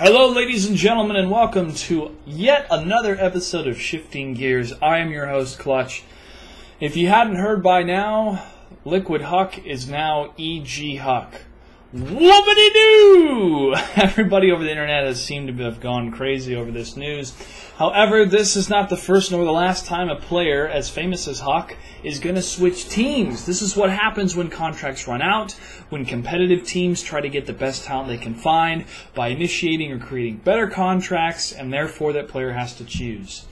Hello, ladies and gentlemen, and welcome to yet another episode of Shifting Gears. I am your host, Clutch. If you hadn't heard by now, HuK is now EGHuk. Whoopity-doo! Everybody over the internet has seemed to have gone crazy over this news. However, this is not the first nor the last time a player as famous as HuK is going to switch teams. This is what happens when contracts run out, when competitive teams try to get the best talent they can find by initiating or creating better contracts, and therefore that player has to choose.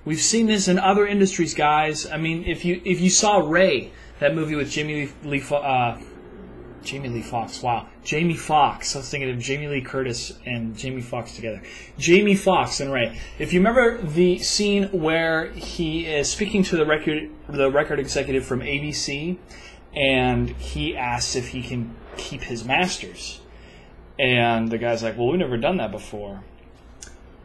We've seen this in other industries, guys. I mean, if you saw Ray, that movie with Jamie Lee Foxx. Wow. Jamie Foxx. I was thinking of Jamie Lee Curtis and Jamie Foxx together. Jamie Foxx and Ray. If you remember the scene where he is speaking to the record executive from ABC, and he asks if he can keep his masters. And the guy's like, well, we've never done that before.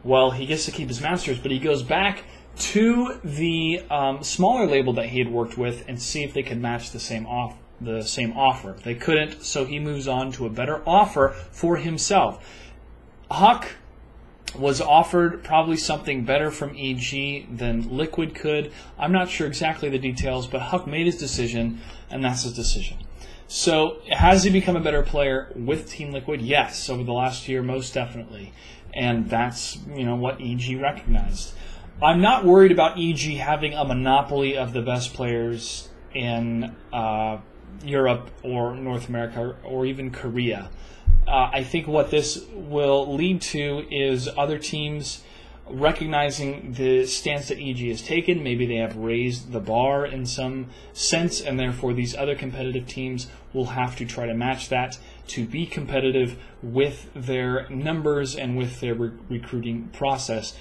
Well, he gets to keep his masters, but he goes back to the smaller label that he had worked with and see if they could match the same offer. They couldn't, so he moves on to a better offer for himself. HuK was offered probably something better from EG than Liquid could. I'm not sure exactly the details, but HuK made his decision, and that's his decision. So, has he become a better player with Team Liquid? Yes, over the last year, most definitely. And that's, what EG recognized. I'm not worried about EG having a monopoly of the best players in Europe or North America or even Korea. I think what this will lead to is other teams recognizing the stance that EG has taken. Maybe they have raised the bar in some sense, and therefore these other competitive teams will have to try to match that to be competitive with their numbers and with their recruiting process.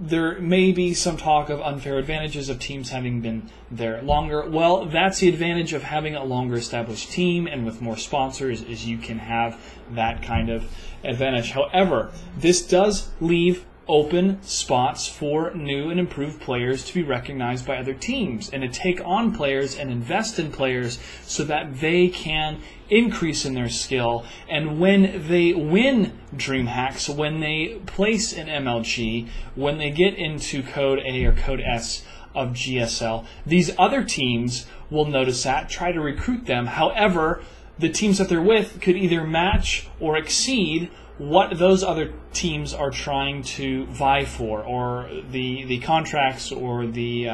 There may be some talk of unfair advantages of teams having been there longer. Well, that's the advantage of having a longer established team, and with more sponsors is you can have that kind of advantage. However, this does leave open spots for new and improved players to be recognized by other teams and to take on players and invest in players so that they can increase in their skill. And when they win DreamHacks, when they place an MLG, when they get into Code A or Code S of GSL, these other teams will notice that, try to recruit them. However, the teams that they're with could either match or exceed what those other teams are trying to vie for, or the contracts, or the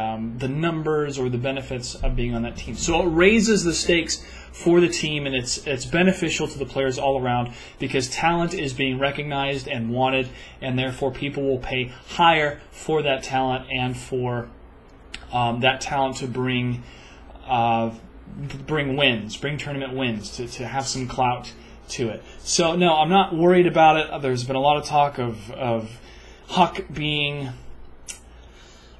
numbers, or the benefits of being on that team. So it raises the stakes for the team, and it's beneficial to the players all around because talent is being recognized and wanted, and therefore people will pay higher for that talent and for that talent to bring wins, bring tournament wins, to have some clout to it. So no, I'm not worried about it. There's been a lot of talk of HuK being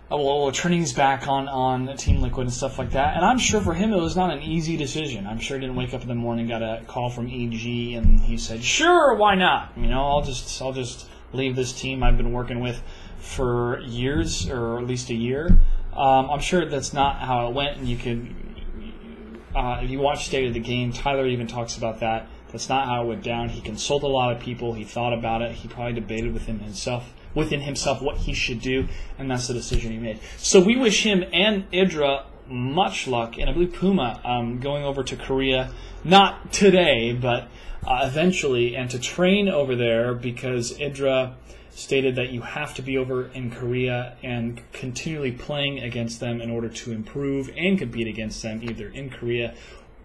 turning his back on Team Liquid and stuff like that. And I'm sure for him it was not an easy decision. I'm sure he didn't wake up in the morning, got a call from EG, and he said, "Sure, why not? I'll just leave this team I've been working with for years, or at least a year." I'm sure that's not how it went, and you could, if you watch State of the Game, Tyler even talks about that. That's not how it went down. He consulted a lot of people. He thought about it. He probably debated within himself what he should do, and that's the decision he made. So we wish him and Idra much luck, and I believe Puma going over to Korea, not today, but eventually, and to train over there, because Idra stated that you have to be over in Korea and continually playing against them in order to improve and compete against them, either in Korea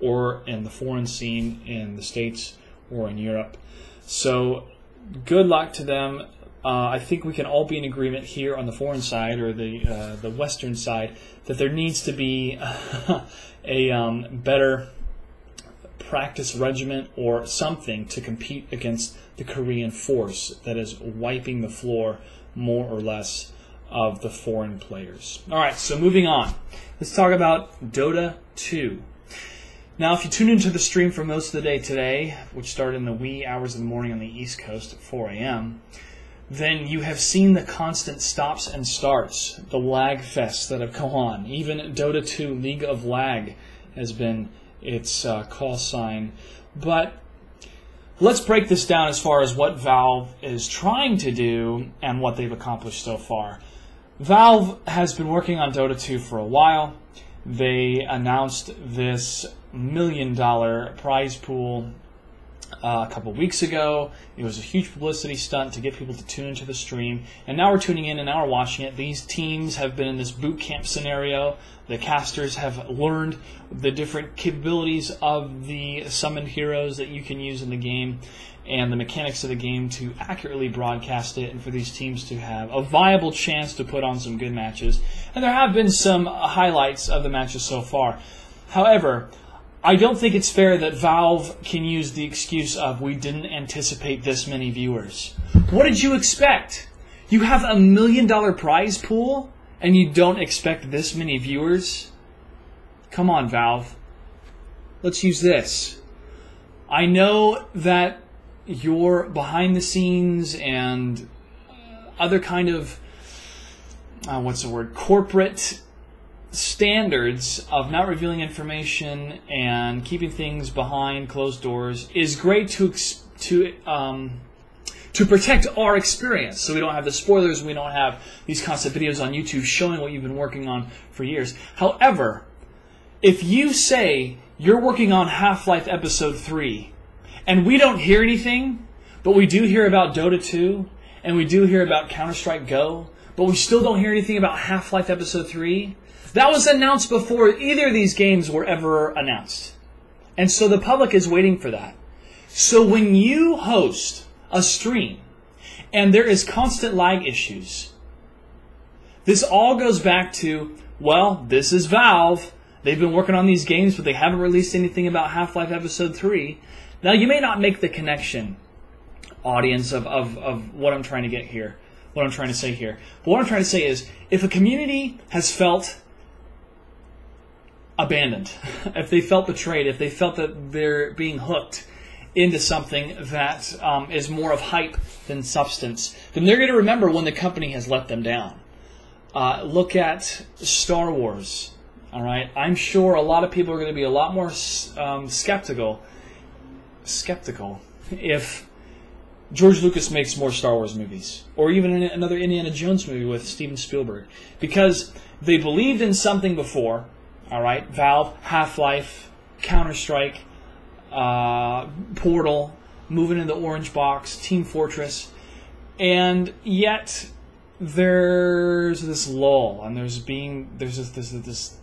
or in the foreign scene in the States or in Europe. So good luck to them. I think we can all be in agreement here on the foreign side, or the Western side, that there needs to be a better practice regimen or something to compete against the Korean force that is wiping the floor more or less of the foreign players. All right, so moving on. Let's talk about Dota2. Now, if you tune into the stream for most of the day today, which started in the wee hours of the morning on the East Coast at 4 a.m., then you have seen the constant stops and starts, the lag fests that have gone on. Even Dota2 League of Lag has been its call sign. But let's break this down as far as what Valve is trying to do and what they've accomplished so far. Valve has been working on Dota 2 for a while. They announced this $1 million prize pool a couple weeks ago. It was a huge publicity stunt to get people to tune into the stream. And now we're tuning in and now we're watching it. These teams have been in this boot camp scenario. The casters have learned the different capabilities of the summoned heroes that you can use in the game and the mechanics of the game to accurately broadcast it and for these teams to have a viable chance to put on some good matches. And there have been some highlights of the matches so far. However, I don't think it's fair that Valve can use the excuse of we didn't anticipate this many viewers. What did you expect? You have $1 million prize pool and you don't expect this many viewers? Come on, Valve. Let's use this. I know that you're behind the scenes and other kind of, corporate standards of not revealing information and keeping things behind closed doors is great to protect our experience, so we don't have the spoilers, we don't have these constant videos on YouTube showing what you've been working on for years. However, if you say you're working on Half-Life Episode 3 and we don't hear anything, but we do hear about Dota 2 and we do hear about Counter-Strike Go, but we still don't hear anything about Half-Life Episode 3, that was announced before either of these games were ever announced. And so the public is waiting for that. So when you host a stream and there is constant lag issues, this all goes back to, well, this is Valve. They've been working on these games, but they haven't released anything about Half-Life Episode 3. Now, you may not make the connection, audience, of what I'm trying to get here, what I'm trying to say here. But what I'm trying to say is, if a community has felt abandoned, if they felt betrayed, if they felt that they're being hooked into something that is more of hype than substance, then they're going to remember when the company has let them down. Look at Star Wars. All right, I'm sure a lot of people are going to be a lot more skeptical if George Lucas makes more Star Wars movies, or even another Indiana Jones movie with Steven Spielberg, because they believed in something before. All right, Valve, Half-Life, Counter-Strike, Portal, moving into the Orange Box, Team Fortress, and yet there's this lull, and there's this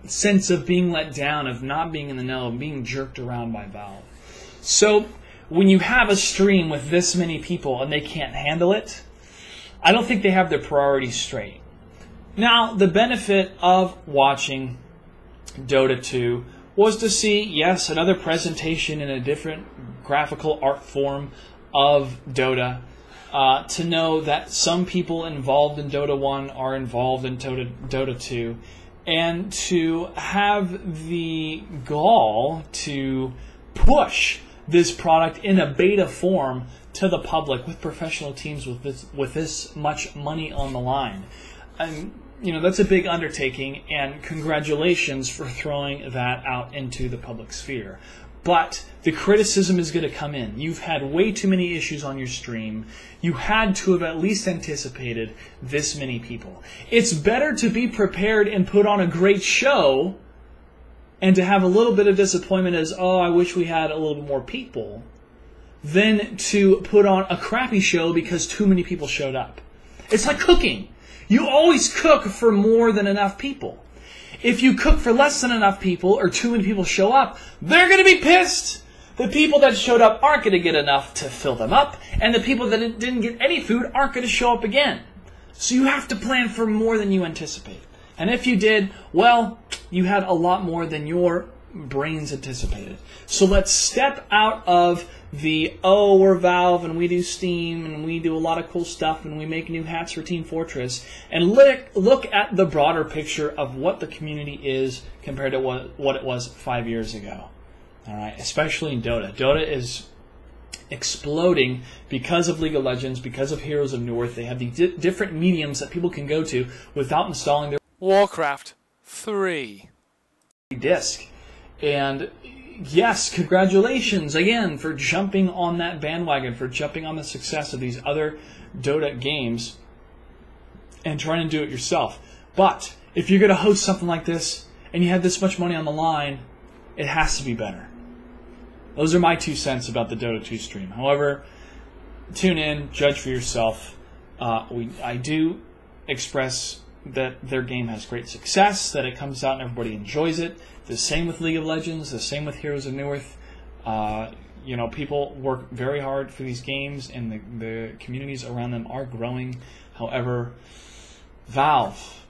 sense of being let down, of not being in the know, of being jerked around by Valve. So when you have a stream with this many people and they can't handle it, I don't think they have their priorities straight. Now, the benefit of watching Dota 2 was to see, yes, another presentation in a different graphical art form of Dota, to know that some people involved in Dota 1 are involved in Dota 2, and to have the gall to push this product in a beta form to the public with professional teams with this much money on the line. And that's a big undertaking, and congratulations for throwing that out into the public sphere. But the criticism is going to come in. You've had way too many issues on your stream. You had to have at least anticipated this many people. It's better to be prepared and put on a great show and to have a little bit of disappointment as, oh, I wish we had a little bit more people, than to put on a crappy show because too many people showed up. It's like cooking. You always cook for more than enough people. If you cook for less than enough people or too many people show up, they're going to be pissed. The people that showed up aren't going to get enough to fill them up, and the people that didn't get any food aren't going to show up again. So you have to plan for more than you anticipate. And if you did, well, you had a lot more than your brains anticipated. So let's step out of the, oh, we're Valve and we do Steam and we do a lot of cool stuff and we make new hats for Team Fortress, and look at the broader picture of what the community is compared to what it was 5 years ago. All right, especially in Dota. Dota is exploding because of League of Legends, because of Heroes of Newerth. They have the different mediums that people can go to without installing their Warcraft 3 disc. And yes, congratulations again for jumping on that bandwagon, for jumping on the success of these other Dota games and trying to do it yourself. But if you're going to host something like this and you have this much money on the line, it has to be better. Those are my 2 cents about the Dota2 stream. However, tune in, judge for yourself. I do express that their game has great success, that it comes out and everybody enjoys it. The same with League of Legends, the same with Heroes of Newerth. People work very hard for these games, and the communities around them are growing. However, Valve,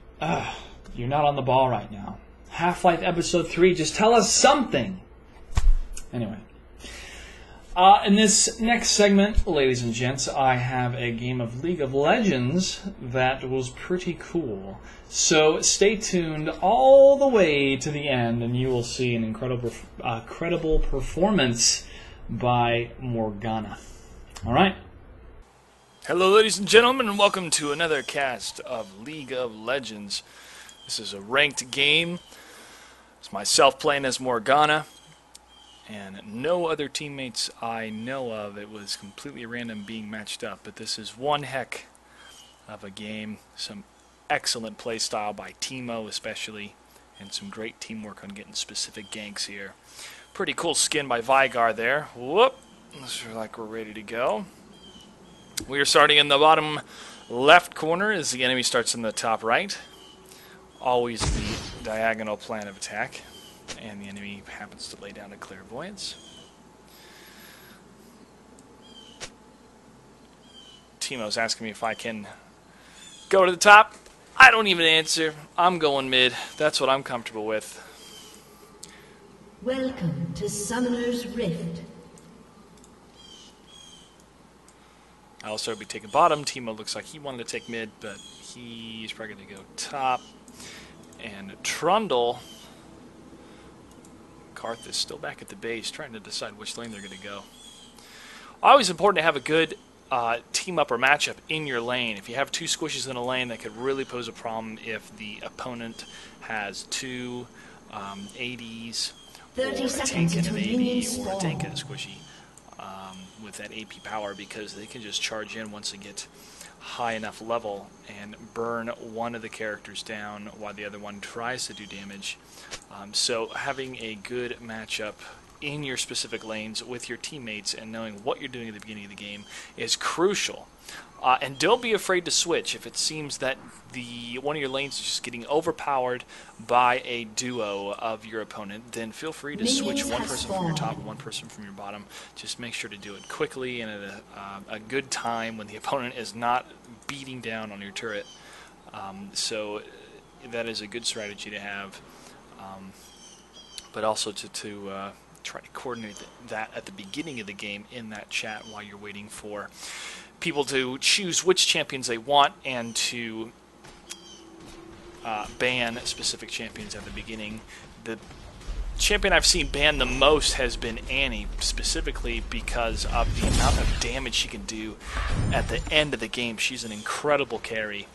you're not on the ball right now. Half-Life Episode 3, just tell us something. Anyway. In this next segment, ladies and gents, I have a game of League of Legends that was pretty cool. So stay tuned all the way to the end, and you will see an incredible performance by Morgana. All right. Hello, ladies and gentlemen, and welcome to another cast of League of Legends. This is a ranked game. It's myself playing as Morgana, and no other teammates I know of. It was completely random being matched up, but this is one heck of a game. Some excellent play style by Teemo especially, and some great teamwork on getting specific ganks here. Pretty cool skin by Vygar there. Whoop! Looks like we're ready to go. We are starting in the bottom left corner as the enemy starts in the top right. Always the diagonal plan of attack. And the enemy happens to lay down a clairvoyance. Teemo's asking me if I can go to the top. I don't even answer. I'm going mid. That's what I'm comfortable with. Welcome to Summoner's Rift. I'll also be taking bottom. Teemo looks like he wanted to take mid, but he's probably going to go top. And Trundle, Karth is still back at the base, trying to decide which lane they're going to go. Always important to have a good team-up or matchup in your lane. If you have 2 squishes in a lane, that could really pose a problem if the opponent has 2 ADs, or a tank and an AD, or a tank and a squishy with that AP power, because they can just charge in once they get high enough level and burn one of the characters down while the other one tries to do damage. So having a good matchup in your specific lanes with your teammates and knowing what you're doing at the beginning of the game is crucial. And don't be afraid to switch if it seems that one of your lanes is just getting overpowered by a duo of your opponent. Then feel free to switch one person from your top and one person from your bottom. Just make sure to do it quickly and at a good time when the opponent is not beating down on your turret. So that is a good strategy to have. But also to try to coordinate that at the beginning of the game in that chat while you're waiting for people to choose which champions they want and to ban specific champions at the beginning. The champion I've seen banned the most has been Annie, specifically because of the amount of damage she can do at the end of the game. She's an incredible carry.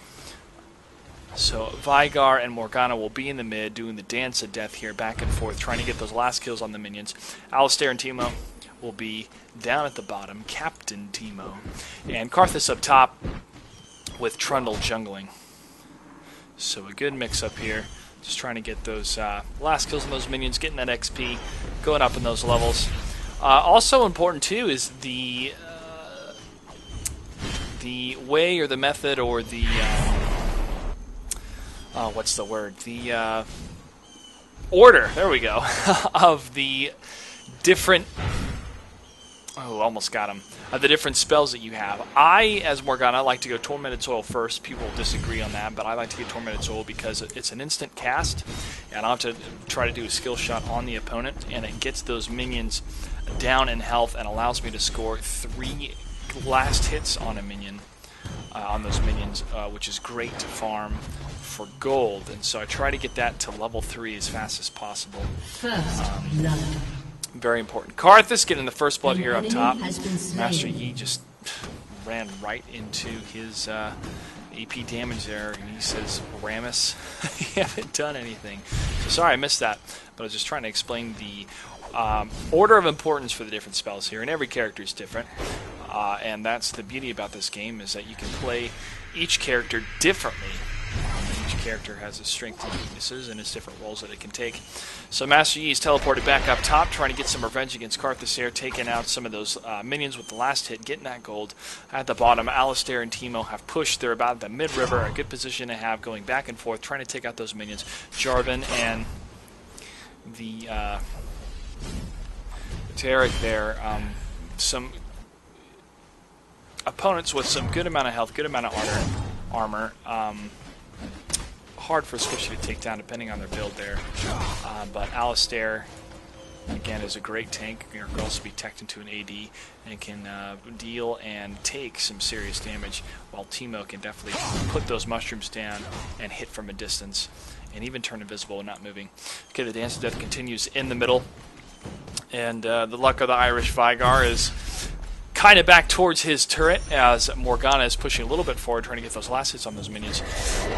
So Vygar and Morgana will be in the mid, doing the dance of death here, back and forth, trying to get those last kills on the minions. Alistair and Teemo will be down at the bottom, Captain Teemo. And Karthus up top with Trundle jungling. So a good mix-up here. Just trying to get those last kills on those minions, getting that XP, going up in those levels. Also important, too, is the way or the method or the... what's the word? The order, there we go, of the different... Oh, almost got him. The different spells that you have. I, as Morgana, like to go Tormented Soil first. People disagree on that, but I like to get Tormented Soil because it's an instant cast, and I don't have to try to do a skill shot on the opponent, and it gets those minions down in health and allows me to score 3 last hits on a minion, on those minions, which is great to farm for gold. And so I try to get that to level 3 as fast as possible. Very important. Karthus getting the first blood here up top. Master Yi just ran right into his AP damage there, and he says, Ramus, you haven't done anything. So sorry I missed that, but I was just trying to explain the order of importance for the different spells here, and every character is different. And that's the beauty about this game, is that you can play each character differently. Each character has its strengths and weaknesses and its different roles that it can take. So Master Yi is teleported back up top, trying to get some revenge against Karthus here, taking out some of those minions with the last hit, getting that gold. At the bottom, Alistair and Teemo have pushed. They're about the mid-river, a good position to have, going back and forth, trying to take out those minions. Jarvan and the Taric there, some opponents with some good amount of health, good amount of armor. Hard for Squishy to take down depending on their build there. But Alistair, again, is a great tank. Can also be teched into an AD and can deal and take some serious damage, while Teemo can definitely put those mushrooms down and hit from a distance and even turn invisible and not moving. Okay, the Dance of Death continues in the middle. And the luck of the Irish Vigar is kind of back towards his turret as Morgana is pushing a little bit forward, trying to get those last hits on those minions.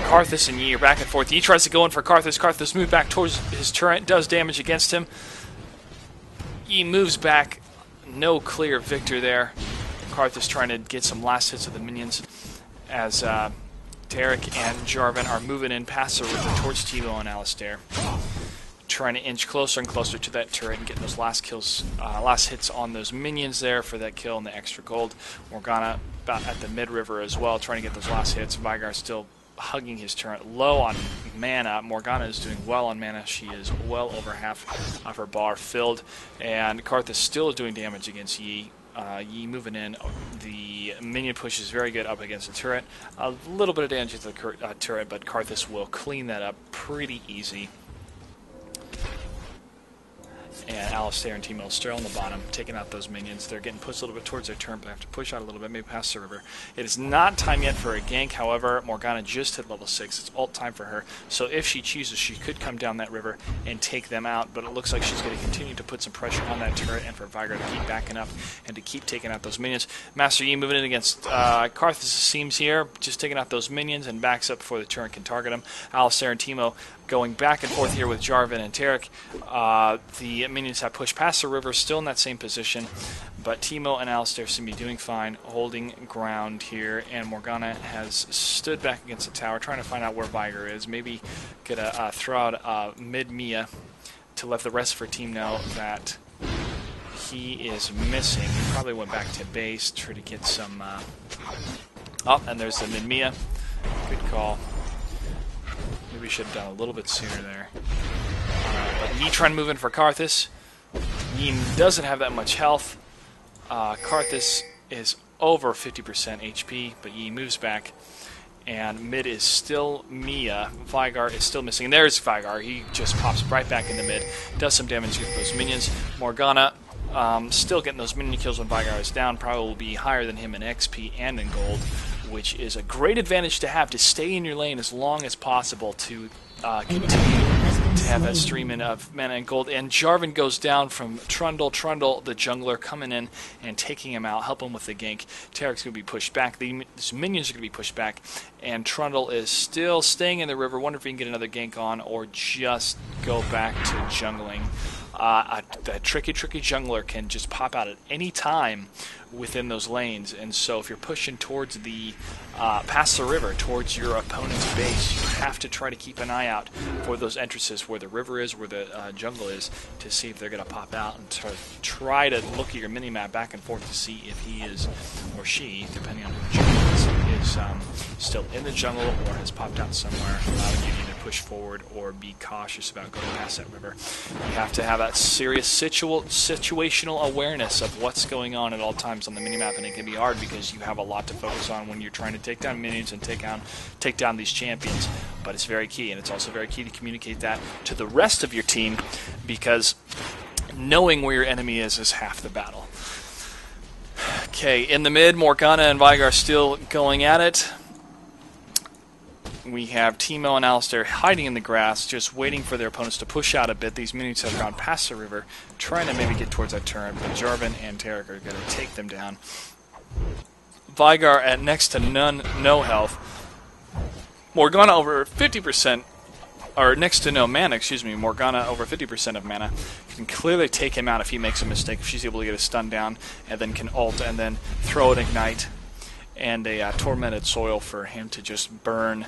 Karthus and Yi are back and forth. Yi tries to go in for Karthus. Karthus moves back towards his turret, does damage against him. Yi moves back. No clear victor there. Karthus trying to get some last hits of the minions as Taric and Jarvan are moving in past the river towards Teemo and Alistair, trying to inch closer and closer to that turret and get those last kills, last hits on those minions there for that kill and the extra gold. Morgana about at the mid-river as well, trying to get those last hits. Vigar still hugging his turret, low on mana. Morgana is doing well on mana. She is well over half of her bar filled, and Karthus still doing damage against Yi. Yi moving in. The minion push is very good up against the turret. A little bit of damage to the turret, but Karthus will clean that up pretty easy. And Alistair and Teemo still on the bottom, taking out those minions. They're getting pushed a little bit towards their turn, but they have to push out a little bit, maybe past the river. It is not time yet for a gank, however. Morgana just hit level 6. It's ult time for her. So if she chooses, she could come down that river and take them out, but it looks like she's going to continue to put some pressure on that turret and for Vigar to keep backing up and to keep taking out those minions. Master Yi moving in against Karthus, seems here, just taking out those minions and backs up before the turret can target them. Alistair and Teemo going back and forth here with Jarvan and Taric. The minions have pushed past the river, still in that same position, but Teemo and Alistair seem to be doing fine, holding ground here, and Morgana has stood back against the tower, trying to find out where Vigar is. Maybe get a throw out mid-Mia to let the rest of her team know that he is missing. He probably went back to base, try to get some... Oh, and there's the mid-Mia. Good call. Maybe we should have done a little bit sooner there. But Yi trying to move in for Karthus. Yi doesn't have that much health. Karthus is over 50% HP, but Yi moves back. And mid is still Mia. Vigar is still missing. And there's Vigar. He just pops right back into mid. Does some damage with those minions. Morgana still getting those minion kills when Vigar is down. Probably will be higher than him in XP and in gold, which is a great advantage to have, to stay in your lane as long as possible to continue to have that stream in of mana and gold. And Jarvan goes down from Trundle. Trundle, the jungler, coming in and taking him out, help him with the gank. Taric's going to be pushed back. These minions are going to be pushed back. And Trundle is still staying in the river. Wonder if he can get another gank on or just go back to jungling. That tricky jungler can just pop out at any time within those lanes, and so if you're pushing towards the past the river, towards your opponent's base, you have to try to keep an eye out for those entrances where the river is, where the jungle is, to see if they're going to pop out, and try to look at your mini-map back and forth to see if he is, or she, depending on who the jungle is still in the jungle or has popped out somewhere, allowing you to either push forward or be cautious about going past that river. You have to have that serious situational awareness of what's going on at all times on the minimap, and it can be hard because you have a lot to focus on when you're trying to take down minions and take down these champions. But it's very key, and it's also very key to communicate that to the rest of your team, because knowing where your enemy is half the battle. Okay, in the mid, Morgana and Vigar still going at it. We have Teemo and Alistair hiding in the grass, just waiting for their opponents to push out a bit. These minions have gone past the river, trying to maybe get towards that turret, but Jarvan and Taric are going to take them down. Vigar at next to no health. Morgana over 50%, or next to no mana, excuse me. Morgana over 50% of mana can clearly take him out if he makes a mistake. If she's able to get a stun down, and then can ult, and then throw an ignite, and a tormented soil for him to just burn.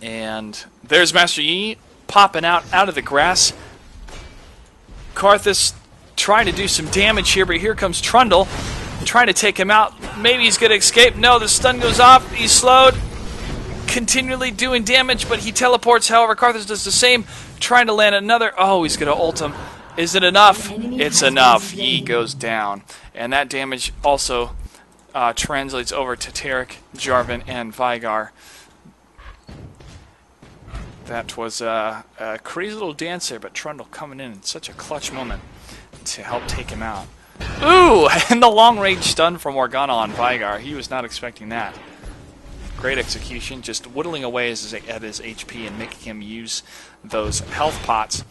And there's Master Yi popping out of the grass. Karthus trying to do some damage here, but here comes Trundle trying to take him out. Maybe he's going to escape. No, the stun goes off. He's slowed. Continually doing damage, but he teleports. However, Karthus does the same, trying to land another. Oh, he's going to ult him. Is it enough? It's enough. Yi goes down. And that damage also translates over to Taric, Jarvan, and Veigar. That was a crazy little dance there, but Trundle coming in such a clutch moment to help take him out. Ooh! And the long-range stun from Morgana on Veigar. He was not expecting that. Great execution, just whittling away at his HP and making him use those health pots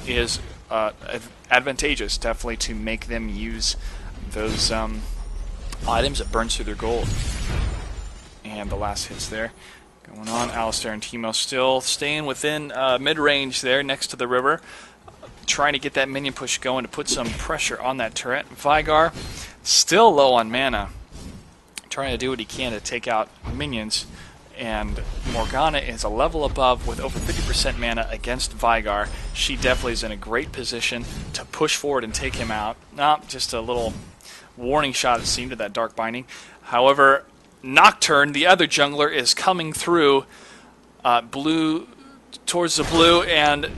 is advantageous, definitely, to make them use those items that burns through their gold. And the last hits there. Going on, Alistar and Teemo still staying within mid-range there next to the river, trying to get that minion push going to put some pressure on that turret. Veigar still low on mana, trying to do what he can to take out minions, and Morgana is a level above with over 50% mana against Veigar. She definitely is in a great position to push forward and take him out. Just a little warning shot, it seemed, to that Dark Binding. However, Nocturne, the other jungler, is coming through blue towards the blue, and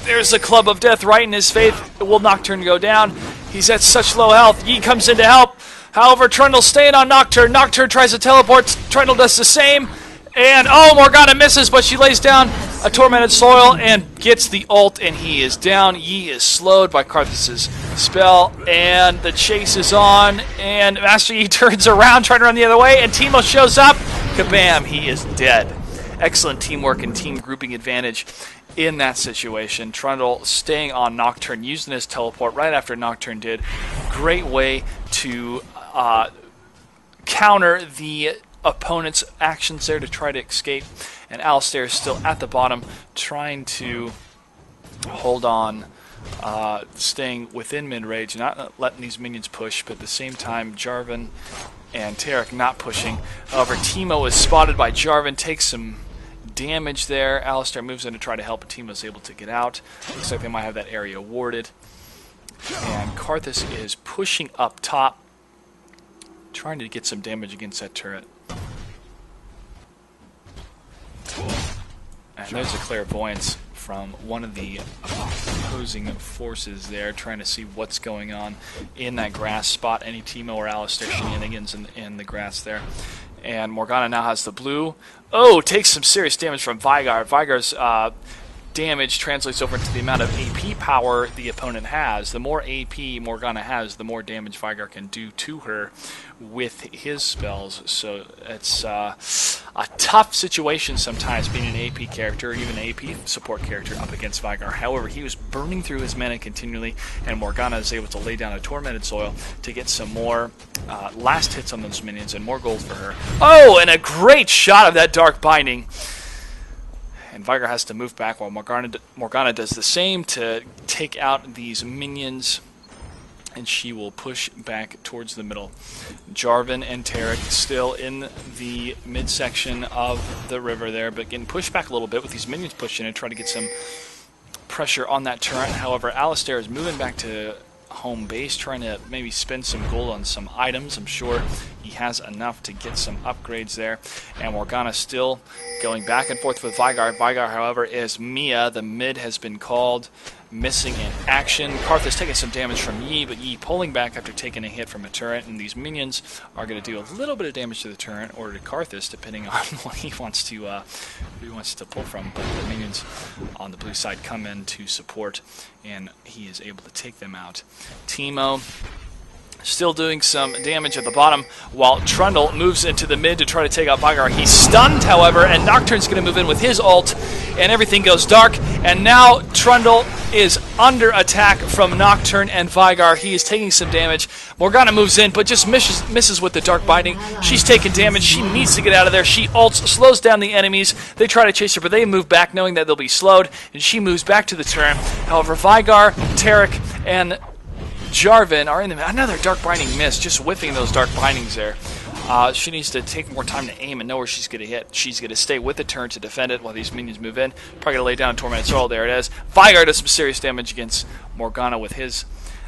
there's a Club of Death right in his face. Will Nocturne go down? He's at such low health. Yi comes in to help. However, Trundle's staying on Nocturne. Nocturne tries to teleport. Trundle does the same. And, oh, Morgana misses, but she lays down a Tormented Soil and gets the ult, and he is down. Yi is slowed by Karthus' spell, and the chase is on, and Master Yi turns around, trying to run the other way, and Teemo shows up. Kabam, he is dead. Excellent teamwork and team grouping advantage in that situation. Trundle staying on Nocturne, using his teleport right after Nocturne did. Great way to counter the opponent's actions there to try to escape, and Alistar is still at the bottom trying to hold on, staying within mid-range, not letting these minions push, but at the same time Jarvan and Taric not pushing. However, Teemo is spotted by Jarvan, takes some damage there. Alistar moves in to try to help, but Teemo's able to get out. Looks like they might have that area warded. And Karthus is pushing up top, trying to get some damage against that turret. And there's a clairvoyance from one of the opposing forces there, trying to see what's going on in that grass. Spot any Teemo or Alistar shenanigans in the grass there. And Morgana now has the blue. Oh, takes some serious damage from Veigar. Veigar's damage translates over into the amount of AP power the opponent has. The more AP Morgana has, the more damage Veigar can do to her with his spells. So it's a tough situation sometimes being an AP character, or even an AP support character, up against Veigar. However, he was burning through his mana continually, and Morgana is able to lay down a Tormented Soil to get some more last hits on those minions and more gold for her. Oh, and a great shot of that Dark Binding. And Veigar has to move back while Morgana does the same to take out these minions, and she will push back towards the middle. Jarvan and Taric still in the midsection of the river there, but getting pushed back a little bit with these minions pushing and trying to get some pressure on that turret. However, Alistar is moving back to home base, trying to maybe spend some gold on some items. I'm sure he has enough to get some upgrades there. And Morgana still going back and forth with Veigar. Veigar, however, is Mia. The mid has been called, missing in action. Karthus taking some damage from Yi, but Yi pulling back after taking a hit from a turret, and these minions are going to do a little bit of damage to the turret or to Karthus, depending on what he wants to pull from. But the minions on the blue side come in to support, and he is able to take them out. Teemo Still doing some damage at the bottom, while Trundle moves into the mid to try to take out Vygar. He's stunned, however, and Nocturne's going to move in with his ult, and everything goes dark. And now Trundle is under attack from Nocturne and Vygar. He is taking some damage. Morgana moves in, but just misses with the Dark Binding. She's taking damage. She needs to get out of there. She ults, slows down the enemies. They try to chase her, but they move back knowing that they'll be slowed, and she moves back to the turret. However, Vygar, Taric, and Jarvan are in the another Dark Binding miss, just whiffing those Dark Bindings there. She needs to take more time to aim and know where she's going to hit. She's going to stay with the turn to defend it while these minions move in. Probably going to lay down a Tormented Soul. There it is. Vygar does some serious damage against Morgana with his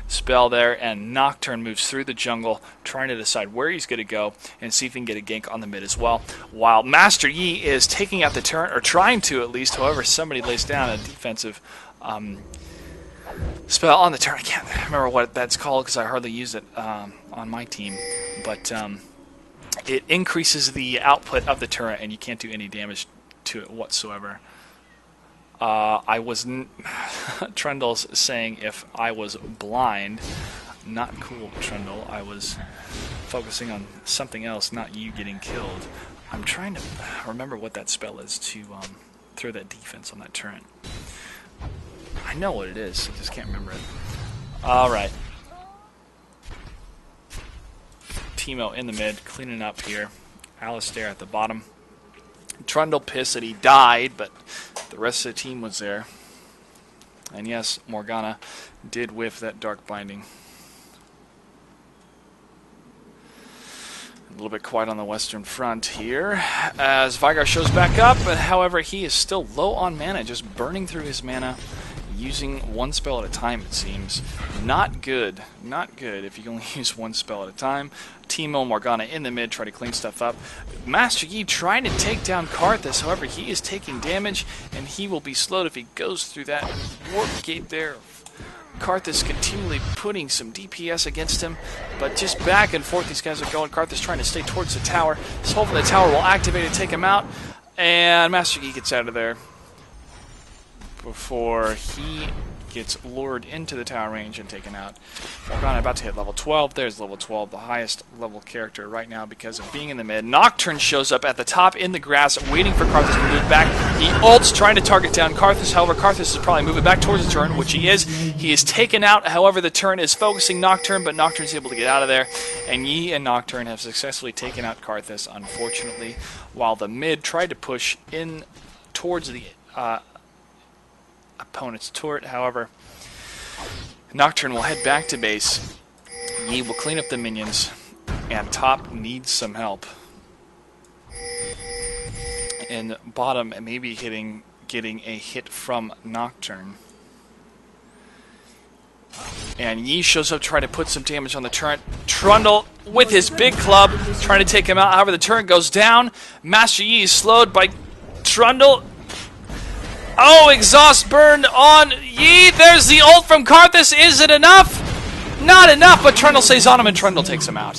spell there, and Nocturne moves through the jungle, trying to decide where he's going to go and see if he can get a gank on the mid as well. While Master Yi is taking out the turret, or trying to at least. However, somebody lays down a defensive spell on the turret. I can't remember what that's called because I hardly use it on my team, but it increases the output of the turret, and you can't do any damage to it whatsoever. Trundle's saying if I was blind. Not cool, Trundle. I was focusing on something else, not you getting killed. I'm trying to remember what that spell is to throw that defense on that turret. I know what it is, I just can't remember it. Alright. Teemo in the mid, cleaning up here. Alistair at the bottom. Trundle pissed that he died, but the rest of the team was there. And yes, Morgana did whiff that Dark Binding. A little bit quiet on the western front here as Vygar shows back up, but however he is still low on mana, just burning through his mana, using one spell at a time, it seems. Not good. Not good if you can only use one spell at a time. Teemo and Morgana in the mid, try to clean stuff up. Master Yi trying to take down Karthus, however he is taking damage, and he will be slowed if he goes through that warp gate there. Karthus continually putting some DPS against him, but just back and forth these guys are going. Karthus trying to stay towards the tower. He's hoping the tower will activate and take him out, and Master Yi gets out of there before he gets lured into the tower range and taken out. Morgana about to hit level 12. There's level 12, the highest level character right now because of being in the mid. Nocturne shows up at the top in the grass, waiting for Karthus to move back. He ults, trying to target down Karthus. However, Karthus is probably moving back towards the turn, which he is. He is taken out. However, the turn is focusing Nocturne, but Nocturne's able to get out of there. And Yi and Nocturne have successfully taken out Karthus, unfortunately, while the mid tried to push in towards the opponent's turret. However, Nocturne will head back to base. Yi will clean up the minions, and top needs some help. And bottom maybe getting a hit from Nocturne. And Yi shows up trying to put some damage on the turret. Trundle with his big club trying to take him out. However, the turret goes down. Master Yi is slowed by Trundle. Oh, exhaust burn on Yi. There's the ult from Karthus. Is it enough? Not enough, but Trundle stays on him and Trundle takes him out.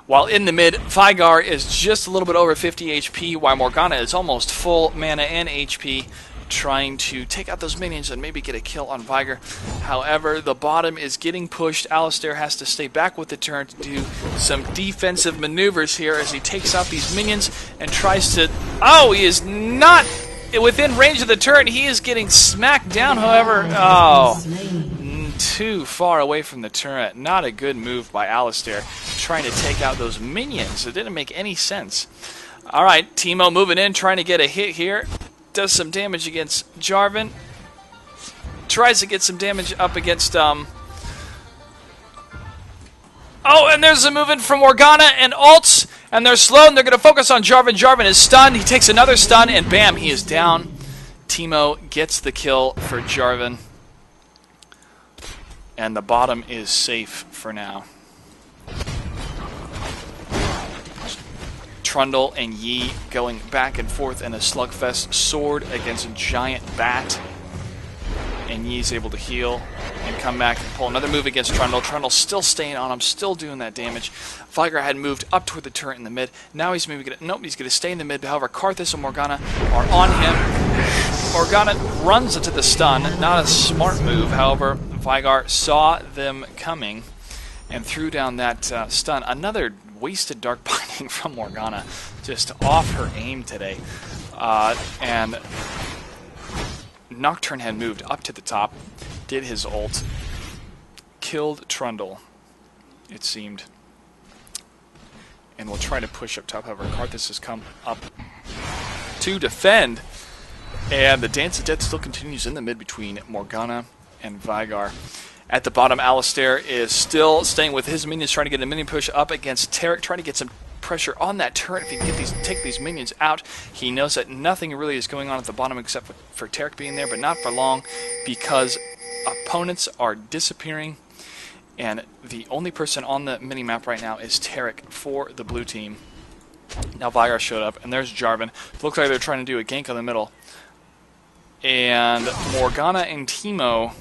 While in the mid, Vygar is just a little bit over 50 HP, while Morgana is almost full mana and HP, trying to take out those minions and maybe get a kill on Vygar. However, the bottom is getting pushed. Alistair has to stay back with the turn to do some defensive maneuvers here as he takes out these minions and tries to... Oh, he is not within range of the turret. He is getting smacked down, however... Oh, too far away from the turret. Not a good move by Alistair, trying to take out those minions. It didn't make any sense. Alright, Teemo moving in, trying to get a hit here. Does some damage against Jarvan. Tries to get some damage up against... Oh, and there's a move in from Morgana and ults, and they're slow, and they're going to focus on Jarvan. Jarvan is stunned. He takes another stun, and bam, he is down. Teemo gets the kill for Jarvan. And the bottom is safe for now. Trundle and Yi going back and forth in a slugfest. Sword against a giant bat. And Yi's able to heal and come back and pull another move against Trundle. Trundle still staying on him, still doing that damage. Vygar had moved up toward the turret in the mid. Now he's maybe gonna... Nope, he's gonna stay in the mid. However, Karthus and Morgana are on him. Morgana runs into the stun. Not a smart move. However, Vygar saw them coming and threw down that stun. Another wasted Dark Binding from Morgana, just off her aim today. And Nocturne had moved up to the top, did his ult, killed Trundle, it seemed, and will try to push up top. However, Karthus has come up to defend, and the Dance of Death still continues in the mid between Morgana and Veigar. At the bottom, Alistair is still staying with his minions, trying to get a minion push up against Taric, trying to get some pressure on that turret. If he can take these minions out, he knows that nothing really is going on at the bottom except for Taric being there, but not for long, because opponents are disappearing, and the only person on the mini-map right now is Taric for the blue team. Now Veigar showed up, and there's Jarvan. Looks like they're trying to do a gank on the middle. And Morgana and Teemo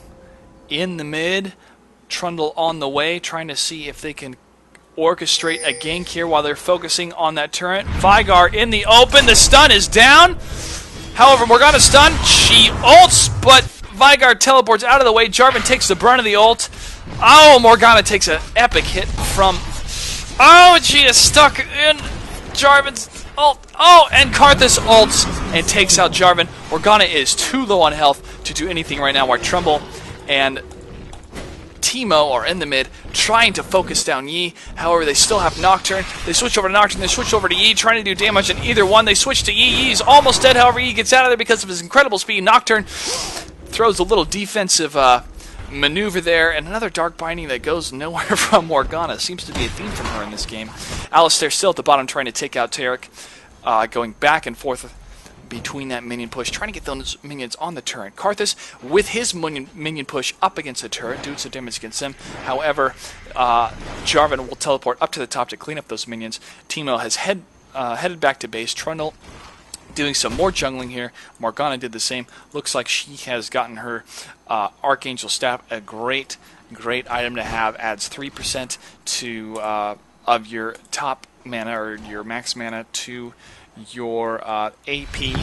in the mid, Trundle on the way, trying to see if they can orchestrate a gank here while they're focusing on that turret. Veigar in the open, the stun is down. However, Morgana's stunned, she ults, but Veigar teleports out of the way. Jarvan takes the brunt of the ult. Oh, Morgana takes an epic hit from... Oh, she is stuck in Jarvan's ult. Oh, and Karthus ults and takes out Jarvan. Morgana is too low on health to do anything right now, while Trumbull and Teemo are in the mid trying to focus down Yi. However, they still have Nocturne. They switch over to Nocturne. They switch over to Yi, trying to do damage on either one. They switch to Yi. Yi's almost dead. However, Yi gets out of there because of his incredible speed. Nocturne throws a little defensive maneuver there, and another Dark Binding that goes nowhere from Morgana. Seems to be a theme from her in this game. Alistair still at the bottom trying to take out Taric, going back and forth between that minion push, trying to get those minions on the turret. Karthus with his minion push up against the turret, doing some damage against him. However, Jarvan will teleport up to the top to clean up those minions. Teemo has headed back to base. Trundle doing some more jungling here. Morgana did the same. Looks like she has gotten her Archangel Staff, a great item to have. Adds 3% to of your top mana, or your max mana, to your AP.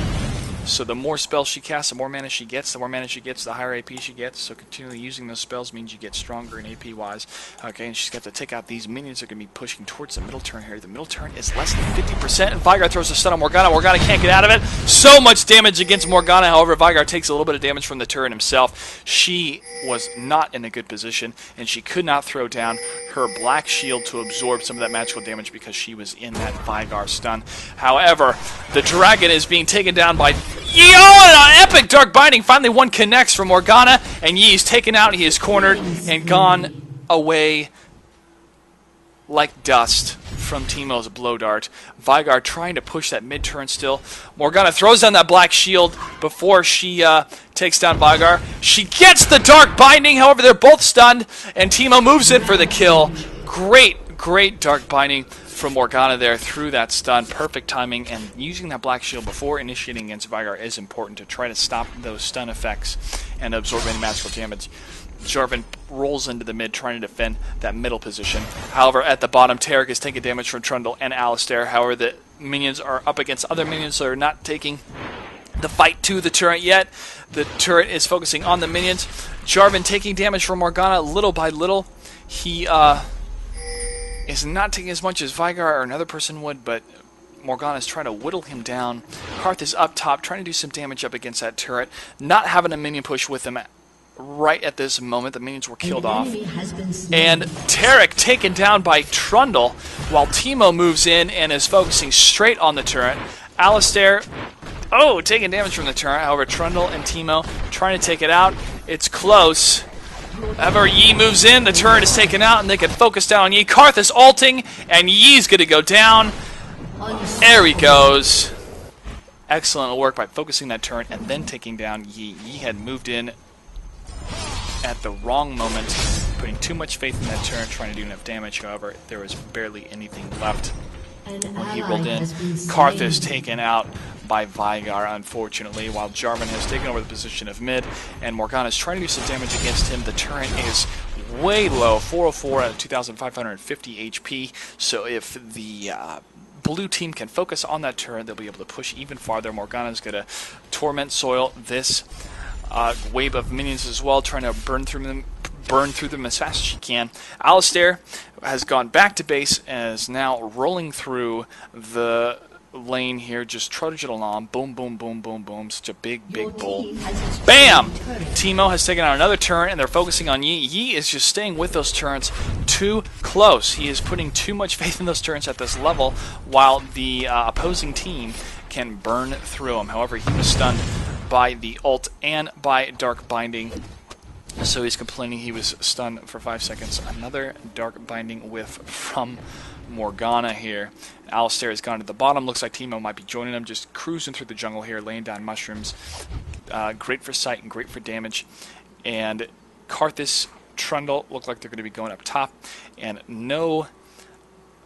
So the more spells she casts, the more mana she gets. The more mana she gets, the higher AP she gets. So continually using those spells means you get stronger in AP wise. Okay, and she's got to take out these minions that are going to be pushing towards the middle turn here. The middle turn is less than 50%, and Veigar throws a stun on Morgana. Morgana can't get out of it. So much damage against Morgana. However, Veigar takes a little bit of damage from the turret himself. She was not in a good position, and she could not throw down her black shield to absorb some of that magical damage because she was in that Veigar stun. However, the dragon is being taken down by Yi. Oh, and an epic Dark Binding. Finally, one connects from Morgana, and Yi is taken out. He is cornered and gone away like dust from Teemo's blow dart. Veigar trying to push that mid-turn still. Morgana throws down that black shield before she takes down Veigar. She gets the Dark Binding. However, they're both stunned, and Teemo moves in for the kill. Great Dark Binding from Morgana there through that stun. Perfect timing, and using that black shield before initiating against Veigar is important to try to stop those stun effects and absorb any magical damage. Jarvan rolls into the mid trying to defend that middle position. However, at the bottom, Taric is taking damage from Trundle and Alistair. However, the minions are up against other minions, so they're not taking the fight to the turret yet. The turret is focusing on the minions. Jarvan taking damage from Morgana little by little. He is not taking as much as Veigar or another person would, but Morgana is trying to whittle him down. Karth is up top, trying to do some damage up against that turret. Not having a minion push with him right at this moment. The minions were killed off. And Taric taken down by Trundle, while Teemo moves in and is focusing straight on the turret. Alistair, taking damage from the turret. However, Trundle and Teemo trying to take it out. It's close. However, Yi moves in, the turret is taken out, and they can focus down on Yi. Karth is ulting, and Yi's going to go down. There he goes. Excellent work by focusing that turret and then taking down Yi. Yi had moved in at the wrong moment, putting too much faith in that turret, trying to do enough damage. However, there was barely anything left when he rolled in. Karth is taken out by Veigar, unfortunately, while Jarvan has taken over the position of mid, and Morgana is trying to do some damage against him. The turret is way low, 404 out of 2,550 HP, so if the blue team can focus on that turret, they'll be able to push even farther. Morgana is going to Torment Soil this wave of minions as well, trying to burn through burn through them as fast as she can. Alistair has gone back to base and is now rolling through the lane here, just trudging along. Boom, boom, boom, boom, boom. Such a big bull. Bam! Teemo has taken out another turret, and they're focusing on Yi. Yi is just staying with those turrets too close. He is putting too much faith in those turrets at this level, while the opposing team can burn through him. However, he was stunned by the ult and by Dark Binding, so he's complaining he was stunned for 5 seconds. Another Dark Binding whiff from Morgana here. Alistair has gone to the bottom. Looks like Teemo might be joining him, just cruising through the jungle here, laying down mushrooms. Great for sight and great for damage. And Karthus, Trundle look like they're going to be going up top. And no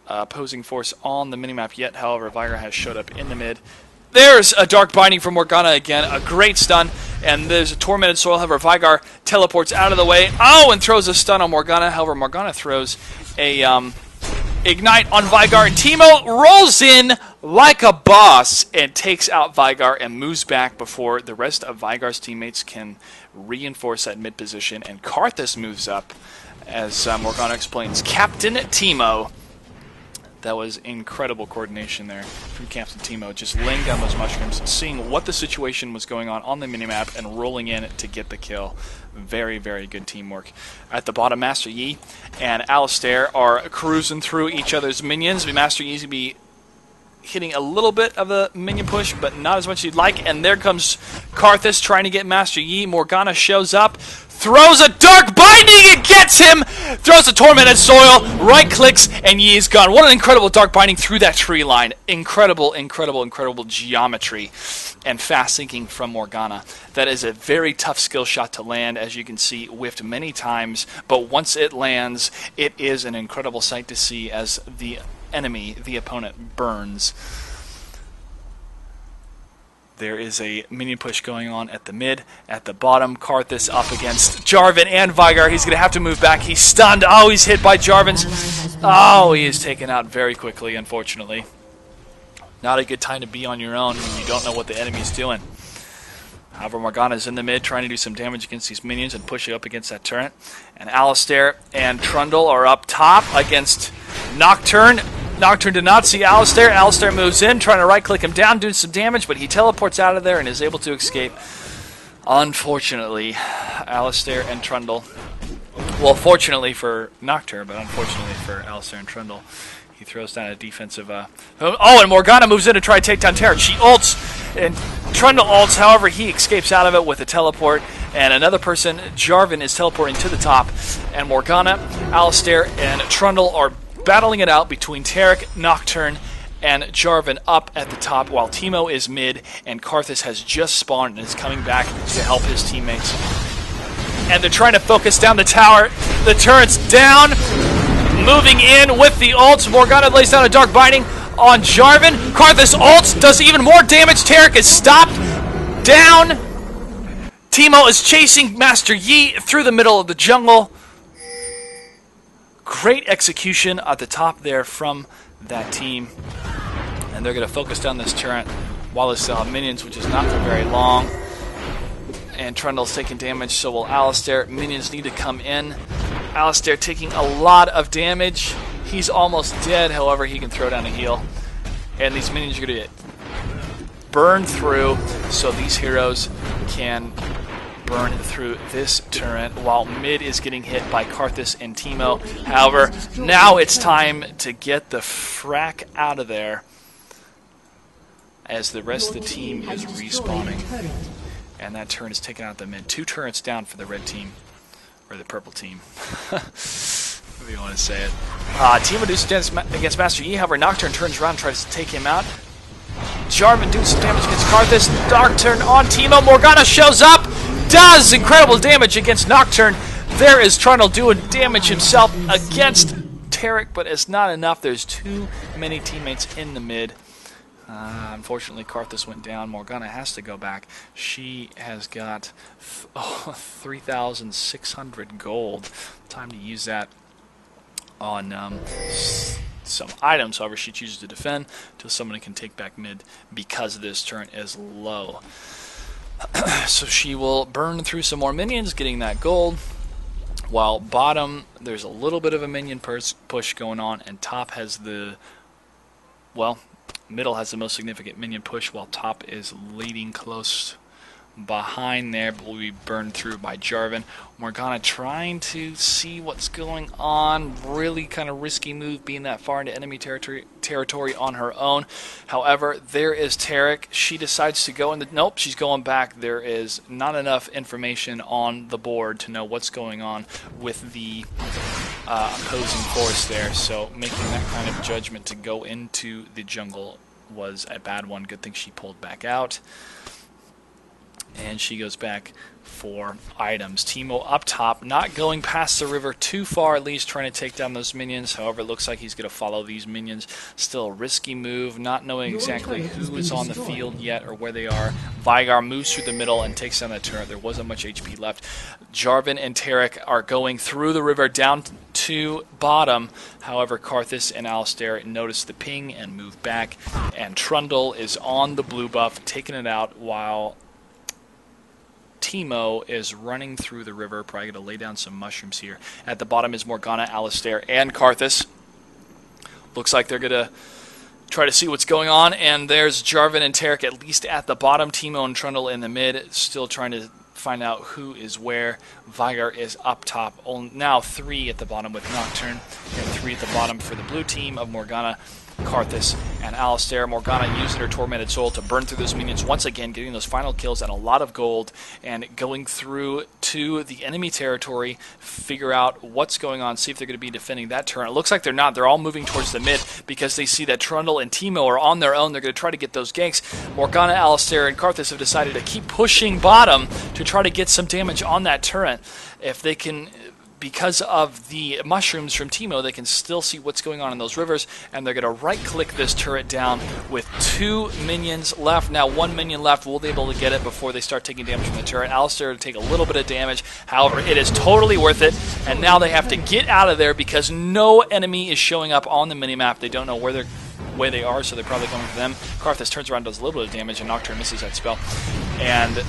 opposing force on the minimap yet. However, Vigar has showed up in the mid. There's a Dark Binding from Morgana again. A great stun. And there's a Tormented Soil. However, Vigar teleports out of the way. Oh, and throws a stun on Morgana. However, Morgana throws a Ignite on Vigar, and Teemo rolls in like a boss and takes out Vigar and moves back before the rest of Vigar's teammates can reinforce that mid position. And Karthus moves up, as Morgana explains. Captain Teemo. That was incredible coordination there from Captain Teemo, just laying down those mushrooms, seeing what the situation was going on the minimap, and rolling in to get the kill. Very, very good teamwork. At the bottom, Master Yi and Alistair are cruising through each other's minions. Master Yi's going to be hitting a little bit of a minion push, but not as much as you'd like. And there comes Karthus trying to get Master Yi. Morgana shows up, throws a Dark Binding and gets him! Throws a Tormented Soil, right-clicks, and Yi is gone. What an incredible Dark Binding through that tree line. Incredible, incredible, incredible geometry and fast thinking from Morgana. That is a very tough skill shot to land, as you can see, whiffed many times, but once it lands, it is an incredible sight to see as the enemy, the opponent, burns. There is a minion push going on at the mid. At the bottom, Karthus up against Jarvan and Vigar. He's going to have to move back. He's stunned. Oh, he's hit by Jarvan's. Oh, he is taken out very quickly, unfortunately. Not a good time to be on your own when you don't know what the enemy's doing. However, Morgana's in the mid trying to do some damage against these minions and push it up against that turret. And Alistair and Trundle are up top against Nocturne. Nocturne did not see Alistair. Alistair moves in, trying to right-click him down, doing some damage, but he teleports out of there and is able to escape. Unfortunately, Alistair and Trundle... Well, fortunately for Nocturne, but unfortunately for Alistair and Trundle, he throws down a defensive... Oh, and Morgana moves in to try to take down Terra. She ults, and Trundle ults. However, he escapes out of it with a teleport. And another person, Jarvan, is teleporting to the top. And Morgana, Alistair, and Trundle are battling it out between Tarek, Nocturne, and Jarvan up at the top, while Teemo is mid, and Karthus has just spawned and is coming back to help his teammates. And they're trying to focus down the tower. The turret's down, moving in with the ults. Morgana lays down a Dark Binding on Jarvan. Karthus ults, does even more damage. Tarek is stopped, down. Teemo is chasing Master Yi through the middle of the jungle. Great execution at the top there from that team. And they're going to focus down this turret while they still have minions, which is not for very long. And Trundle's taking damage, so will Alistair. Minions need to come in. Alistair taking a lot of damage. He's almost dead, however, he can throw down a heal. And these minions are going to get burned through, so these heroes can burn through this turret while mid is getting hit by Karthus and Teemo. However, now it's time to get the frack out of there as the rest of the team is respawning. And that turret is taken out the mid. 2 turrets down for the red team, or the purple team. If you want to say it. Teemo does some damage against Master Yi. However, Nocturne turns around and tries to take him out. Jarvan doing some damage against Karthus. Nocturne on Teemo. Morgana shows up. Does incredible damage against Nocturne. There is Trundle doing damage himself against Tarek, but it's not enough. There's too many teammates in the mid. Unfortunately, Karthus went down. Morgana has to go back. She has got 3,600 gold. Time to use that on some items. However, she chooses to defend until someone can take back mid because this turret is low. So she will burn through some more minions, getting that gold. While bottom, there's a little bit of a minion push going on, and top has the, well, middle has the most significant minion push, while top is leading close behind there, but will be burned through by Jarvan. Morgana trying to see what's going on. Really kind of risky move being that far into enemy territory on her own. However, there is Taric. She decides to go in the... Nope, she's going back. There is not enough information on the board to know what's going on with the opposing force there. So making that kind of judgment to go into the jungle was a bad one. Good thing she pulled back out. And she goes back for items. Teemo up top, not going past the river too far, at least trying to take down those minions. However, it looks like he's going to follow these minions. Still a risky move, not knowing exactly who is on the field yet or where they are. Veigar moves through the middle and takes down that turret. There wasn't much HP left. Jarvan and Taric are going through the river down to bottom. However, Karthus and Alistair notice the ping and move back. And Trundle is on the blue buff, taking it out while Teemo is running through the river, probably going to lay down some mushrooms here. At the bottom is Morgana, Alistair, and Karthus. Looks like they're going to try to see what's going on, and there's Jarvan and Taric at least at the bottom. Teemo and Trundle in the mid, still trying to find out who is where. Veigar is up top. Now 3 at the bottom with Nocturne, and 3 at the bottom for the blue team of Morgana, Karthus, and Alistair. Morgana using her Tormented Soul to burn through those minions once again, getting those final kills and a lot of gold, and going through to the enemy territory, figure out what's going on, see if they're going to be defending that turret. It looks like they're not. They're all moving towards the mid because they see that Trundle and Teemo are on their own. They're going to try to get those ganks. Morgana, Alistair, and Karthus have decided to keep pushing bottom to try to get some damage on that turret. If they can... Because of the mushrooms from Teemo, they can still see what's going on in those rivers, and they're going to right-click this turret down with 2 minions left. Now 1 minion left. Will they be able to get it before they start taking damage from the turret? Alistair to take a little bit of damage. However, it is totally worth it, and now they have to get out of there because no enemy is showing up on the minimap. They don't know where they are, so they're probably going for them. Karthus turns around, does a little bit of damage, and Nocturne misses that spell. And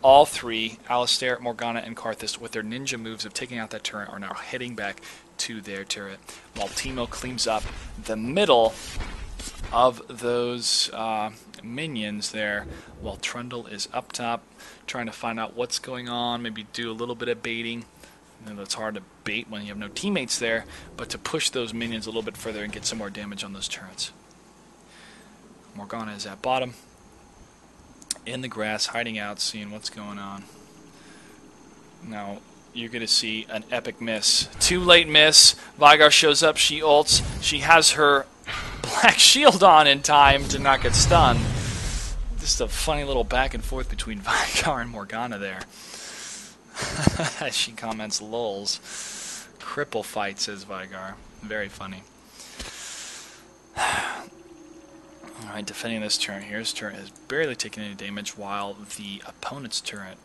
all 3, Alistair, Morgana, and Karthus, with their ninja moves of taking out that turret, are now heading back to their turret, while Teemo cleans up the middle of those minions there, while Trundle is up top, trying to find out what's going on, maybe do a little bit of baiting. I know it's hard to bait when you have no teammates there, but to push those minions a little bit further and get some more damage on those turrets. Morgana is at bottom, in the grass, hiding out, seeing what's going on. Now, you're going to see an epic miss. Too late miss. Veigar shows up, she ults. She has her black shield on in time to not get stunned. Just a funny little back and forth between Veigar and Morgana there. As she comments, lols. Cripple fight, says Veigar. Very funny. Alright, defending this turret here. His turret has barely taken any damage, while the opponent's turret,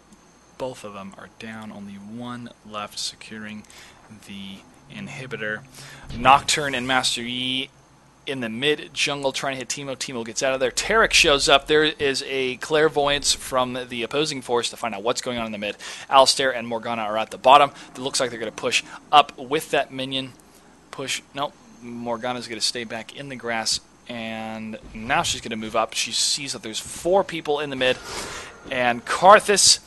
both of them are down. Only 1 left, securing the inhibitor. Nocturne and Master Yi in the mid jungle trying to hit Teemo. Teemo gets out of there. Taric shows up. There is a clairvoyance from the opposing force to find out what's going on in the mid. Alistair and Morgana are at the bottom. It looks like they're going to push up with that minion. Push. Nope. Morgana's going to stay back in the grass. And now she's going to move up. She sees that there's 4 people in the mid. And Karthus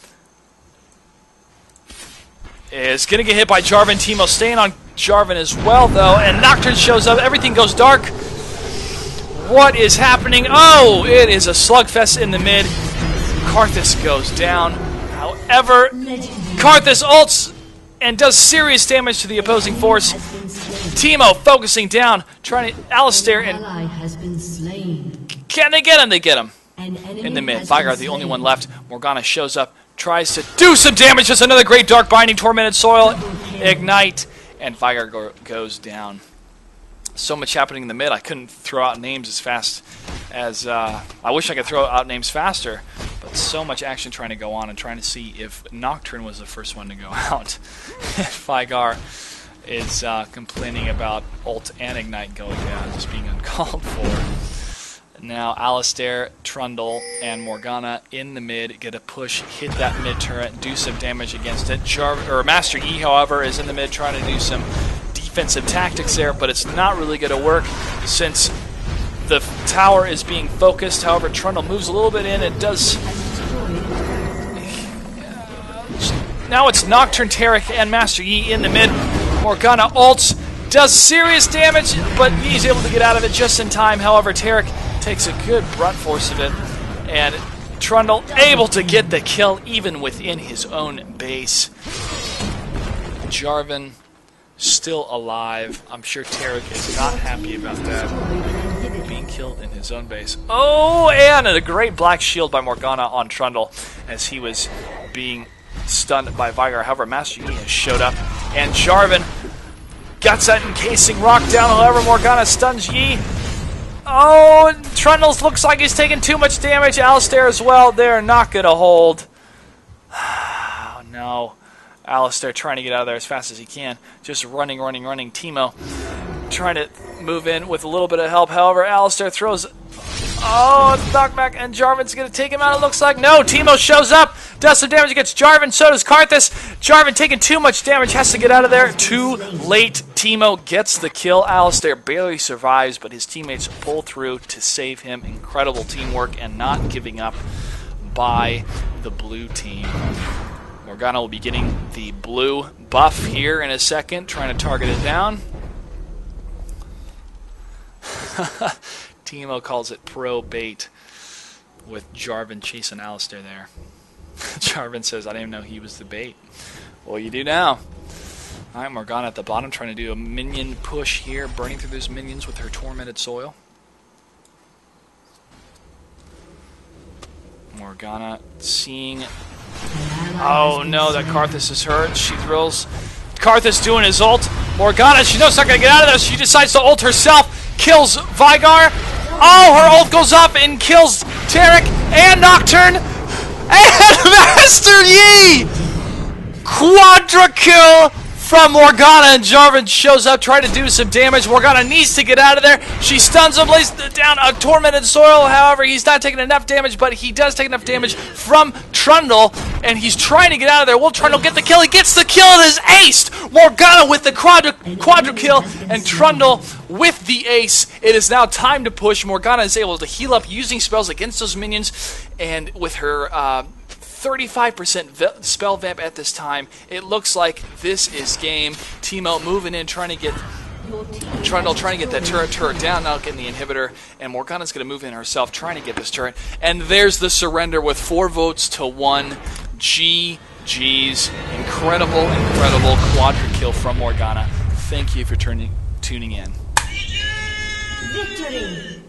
is going to get hit by Jarvan. Teemo staying on Jarvan as well, though. And Nocturne shows up. Everything goes dark. What is happening? Oh, it is a slugfest in the mid. Karthus goes down. However, Karthus ults and does serious damage to the opposing force. Teemo focusing down, trying to... Alistair and... Can they get him? They get him. In the mid. Veigar, the only one left. Morgana shows up, tries to do some damage. Just another great Dark Binding, Tormented Soil, Ignite, and Veigar goes down. So much happening in the mid. I couldn't throw out names as fast as... I wish I could throw out names faster, but so much action trying to go on and trying to see if Nocturne was the first one to go out. Veigar is complaining about ult and Ignite going down, just being uncalled for. Now Alistair, Trundle, and Morgana in the mid get a push, hit that mid turret, do some damage against it. Master E, however, is in the mid trying to do some defensive tactics there, but it's not really going to work since the tower is being focused. However, Trundle moves a little bit in and does... Now it's Nocturne, Taric, and Master Yi in the mid. Morgana ults, does serious damage, but he's able to get out of it just in time. However, Taric takes a good brunt force of it, and Trundle able to get the kill even within his own base. Jarvan still alive. I'm sure Taric is not happy about that. Being killed in his own base. Oh, and a great black shield by Morgana on Trundle as he was being stunned by Veigar. However, Master Yi has showed up, and Jarvan got that encasing rock down. However, Morgana stuns Yi. Oh, Trundle looks like he's taking too much damage. Alistair as well. They're not going to hold. Oh, no. Alistair trying to get out of there as fast as he can. Just running. Teemo trying to move in with a little bit of help. However, Alistair throws... Oh, knockback, and Jarvan's going to take him out, it looks like. No, Teemo shows up, does some damage against Jarvan, so does Karthus. Jarvan taking too much damage, has to get out of there. Too late, Teemo gets the kill. Alistair barely survives, but his teammates pull through to save him. Incredible teamwork and not giving up by the blue team. Morgana will be getting the blue buff here in a second, trying to target it down. Teemo calls it pro bait with Jarvan chasing Alistair there. Jarvan says, I didn't even know he was the bait. Well, you do now. Alright, Morgana at the bottom trying to do a minion push here, burning through those minions with her Tormented Soil. Morgana seeing... Oh no, that Karthus is hurt. She thrills. Karthus doing his ult. Morgana, she knows she's not going to get out of there, so she decides to ult herself. Kills Veigar. Oh, her ult goes up and kills Taric and Nocturne and Master Yi! Quadrakill from Morgana, and Jarvan shows up trying to do some damage. Morgana needs to get out of there. She stuns him, lays down a Tormented Soil. However, he's not taking enough damage, but he does take enough damage from Trundle, and he's trying to get out of there. Will Trundle get the kill? He gets the kill and is aced! Morgana with the Quadrakill, and Trundle with the ace. It is now time to push. Morgana is able to heal up using spells against those minions, and with her 35% spell vamp at this time, it looks like this is game. Teemo moving in, trying to get Trundle trying to get that turret down, now getting the inhibitor, and Morgana's going to move in herself, trying to get this turret. And there's the surrender with 4 votes to 1. GG's. Incredible Quadrakill from Morgana. Thank you for tuning in. Victory!